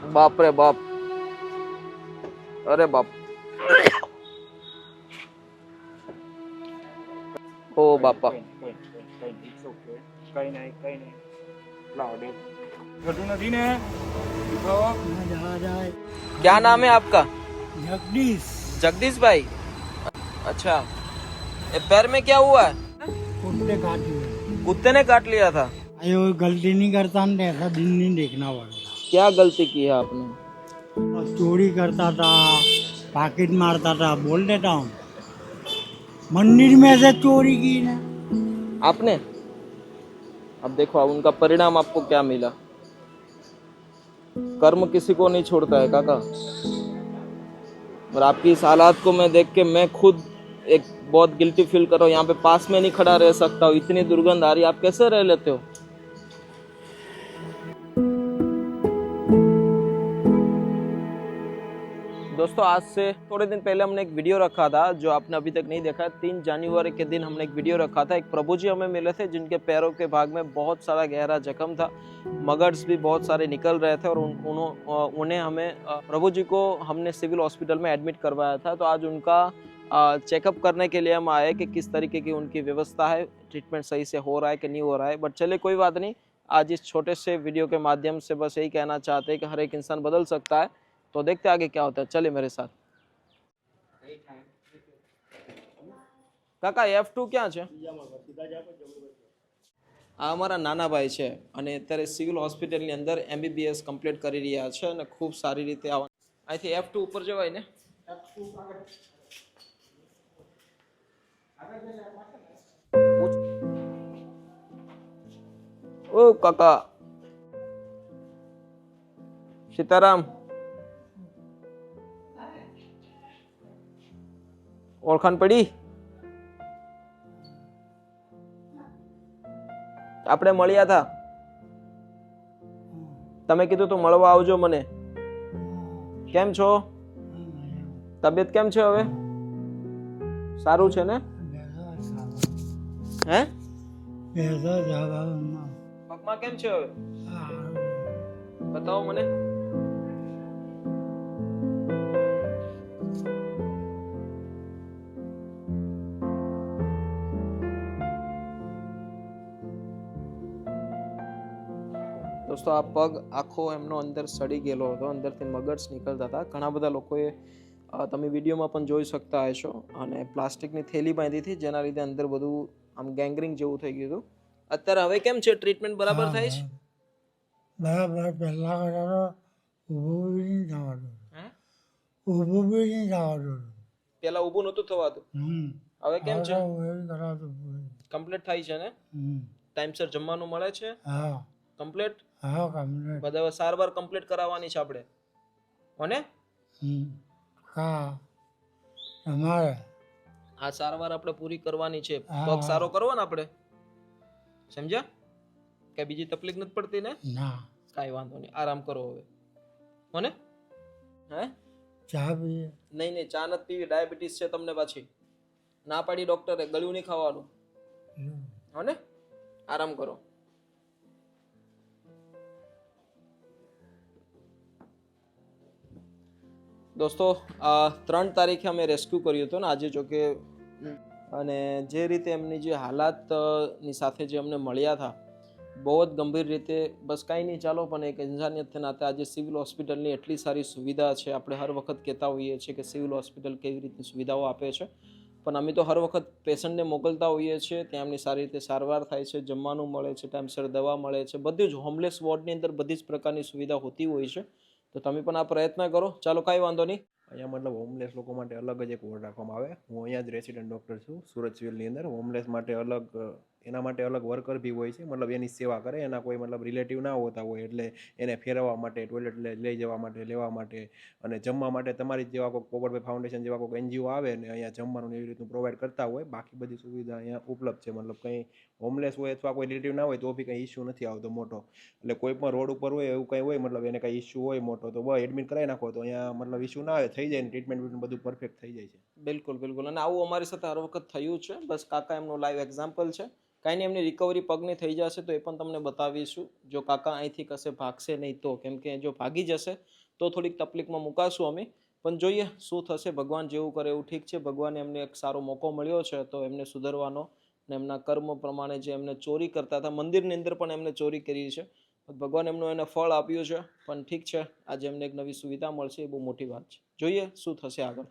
बाप रे बाप, अरे बाप, ओ बापा। क्या नाम है आपका? जगदीश। जगदीश भाई। अच्छा, ये पैर में क्या हुआ है? कुत्ते काट लिए। कुत्ते ने काट लिया था। अरे वो गलती नहीं करता ना, ऐसा दिन नहीं देखना पड़ता। क्या गलती की है आपने? और चोरी करता था, पॉकेट मारता था, बोल देता हूँ। मंदिर में से चोरी की ना। आपने? अब देखो अब उनका परिणाम आपको क्या मिला। कर्म किसी को नहीं छोड़ता है काका। और आपकी इस हालात को मैं देख के मैं खुद एक बहुत गिल्टी फील कर रहा हूँ। यहाँ पे पास में नहीं खड़ा रह सकता हूँ, इतनी दुर्गंध आ रही है। आप कैसे रह लेते हो? दोस्तों आज से थोड़े दिन पहले हमने एक वीडियो रखा था जो आपने अभी तक नहीं देखा है। 3 जनवरी के दिन हमने एक वीडियो रखा था। एक प्रभु जी हमें मिले थे जिनके पैरों के भाग में बहुत सारा गहरा जख्म था, मगर्स भी बहुत सारे निकल रहे थे और उन्हें हमें प्रभु जी को हमने सिविल हॉस्पिटल में एडमिट करवाया था। तो आज उनका चेकअप करने के लिए हम आए कि किस तरीके की उनकी व्यवस्था है, ट्रीटमेंट सही से हो रहा है कि नहीं हो रहा है। बट चलिए कोई बात नहीं, आज इस छोटे से वीडियो के माध्यम से बस यही कहना चाहते हैं कि हर एक इंसान बदल सकता है। तो देखते आगे क्या होता है, चले मेरे साथ। કાકા F2 ક્યાં છે? આ અમારા નાના ભાઈ છે અને અત્યારે સિવિલ હોસ્પિટલની અંદર MBBS કમ્પ્લીટ કરી રહ્યા છે અને ખૂબ સારી રીતે અહીંથી F2 ઉપર જવાય ને? ઓ કાકા સીતારામ, ઓળખાણ પડી? આપણે મળ્યા હતા, તમે કીધું તું મળવા આવજો મને. કેમ છો? તબિયત કેમ છે હવે? સારું છે ને? હે? પગમાં કેમ છે હવે? બતાવો મને. દોસ્તો આ પગ આખો એમનો અંદર સડી ગયેલો હતો, અંદરથી મગર્સ નીકળતા હતા. ઘણા બધા લોકોએ તમે વિડીયોમાં પણ જોઈ શકતા હશો અને પ્લાસ્ટિકની થેલી બાંધી હતી જેના લીધે અંદર બધું આમ ગેંગ્રીન જેવું થઈ ગયું હતું. અત્યારે હવે કેમ છે? ટ્રીટમેન્ટ બરાબર થાય છે? બરાબર. પહેલા કરતા તો ઊભું બી નહીં થવાતું. ઊભું બી નહીં થવાતું. પેલા ઊભું નહોતું થવાતું, હવે કેમ છે? કમ્પ્લીટ થાય છે ને? ટાઈમસર જમવાનું મળે છે? હા કમ્પ્લીટ. હા કમ્પ્લીટ. બધા સારવાર કમ્પ્લીટ કરાવવાની છે આપણે, હોને? હા તમારે આ સારવાર આપણે પૂરી કરવાની છે. પગ સારો કરવો ને આપણે, સમજ્યા? કે બીજી તકલીફ નથી પડતી ને? ના કાંઈ વાંધો નહીં, આરામ કરો હવે, હોને? હે ચા પીએ? નહીં નહીં, ચા નથી પીવી, ડાયાબિટીસ છે તમને પાછી. ના પાડી ડોક્ટરે, ગળ્યું નહીં ખાવાનું, હોને? આરામ કરો. દોસ્તો 3 તારીખે અમે રેસ્ક્યુ કર્યું હતું ને આજે, જો કે અને જે રીતે એમની જે હાલાતની સાથે જે અમને મળ્યા હતા બહુ જ ગંભીર રીતે, બસ કાંઈ નહીં, ચાલો પણ એક ઇન્સાનિયતના નાતે આજે સિવિલ હોસ્પિટલની એટલી સારી સુવિધા છે. આપણે હર વખત કહેતા હોઈએ છીએ કે સિવિલ હોસ્પિટલ કેવી રીતની સુવિધાઓ આપે છે, પણ અમે તો હર વખત પેશન્ટને મોકલતા હોઈએ છીએ. ત્યાં એમની સારી રીતે સારવાર થાય છે, જમવાનું મળે છે, ટાઈમસર દવા મળે છે, બધું જ હોમલેસ વોર્ડની અંદર બધી જ પ્રકારની સુવિધા હોતી હોય છે. તો તમે પણ આ પ્રયત્ન કરો. ચાલો કાંઈ વાંધો નહીં. અહીંયા મતલબ હોમલેસ લોકો માટે અલગ જ એક વોર્ડ રાખવામાં આવે. હું અહીંયા જ રેસિડેન્ટ ડૉક્ટર છું સુરત સિવિલની અંદર. હોમલેસ માટે અલગ, એના માટે અલગ વર્કર બી હોય છે, મતલબ એની સેવા કરે. એના કોઈ મતલબ રિલેટિવ ના હોતા હોય એટલે એને ફેરવવા માટે, ટોયલેટ લઈ જવા માટે, લેવા માટે અને જમવા માટે તમારી જેવા કોઈ પોપટભાઈ ફાઉન્ડેશન જેવા કોઈ NGO આવે ને અહીંયા જમવાનું એવી રીતનું પ્રોવાઈડ કરતા હોય. બાકી બધી સુવિધા અહીંયા ઉપલબ્ધ છે. મતલબ કંઈ હોમલેસ હોય અથવા કોઈ રિલેટિવ ના હોય તો બી કંઈ ઇસ્યુ નથી આવતો મોટો. એટલે કોઈ પણ રોડ ઉપર હોય એવું કંઈ હોય, મતલબ એને કંઈ ઇસ્યુ હોય મોટો, તો બસ એડમિટ કરાવી નાખો તો અહીંયા મતલબ ઇસ્યુ ના આવે, થઈ જાય ને ટ્રીટમેન્ટ બધું પરફેક્ટ થઈ જાય છે. બિલકુલ બિલકુલ. અને આવું અમારી સાથે હર વખત થયું છે. બસ કાકા એમનું લાઈવ એક્ઝામ્પલ છે કાંઈ નહીં, એમની રિકવરી પગની થઈ જશે તો એ પણ તમને બતાવીશું. જો કાકા અહીંથી કશે ભાગશે નહીં તો, કેમ કે જો ભાગી જશે તો થોડીક તકલીફમાં મુકાશું અમે. પણ જોઈએ શું થશે, ભગવાન જેવું કરે એવું ઠીક છે. ભગવાને એમને એક સારો મોકો મળ્યો છે તો એમને સુધરવાનો, ને એમના કર્મ પ્રમાણે જે એમને ચોરી કરતા હતા, મંદિરની અંદર પણ એમને ચોરી કરી છે, ભગવાન એમનું એને ફળ આપ્યું છે. પણ ઠીક છે, આજે એમને એક નવી સુવિધા મળશે એ બહુ મોટી વાત છે. જોઈએ શું થશે આગળ.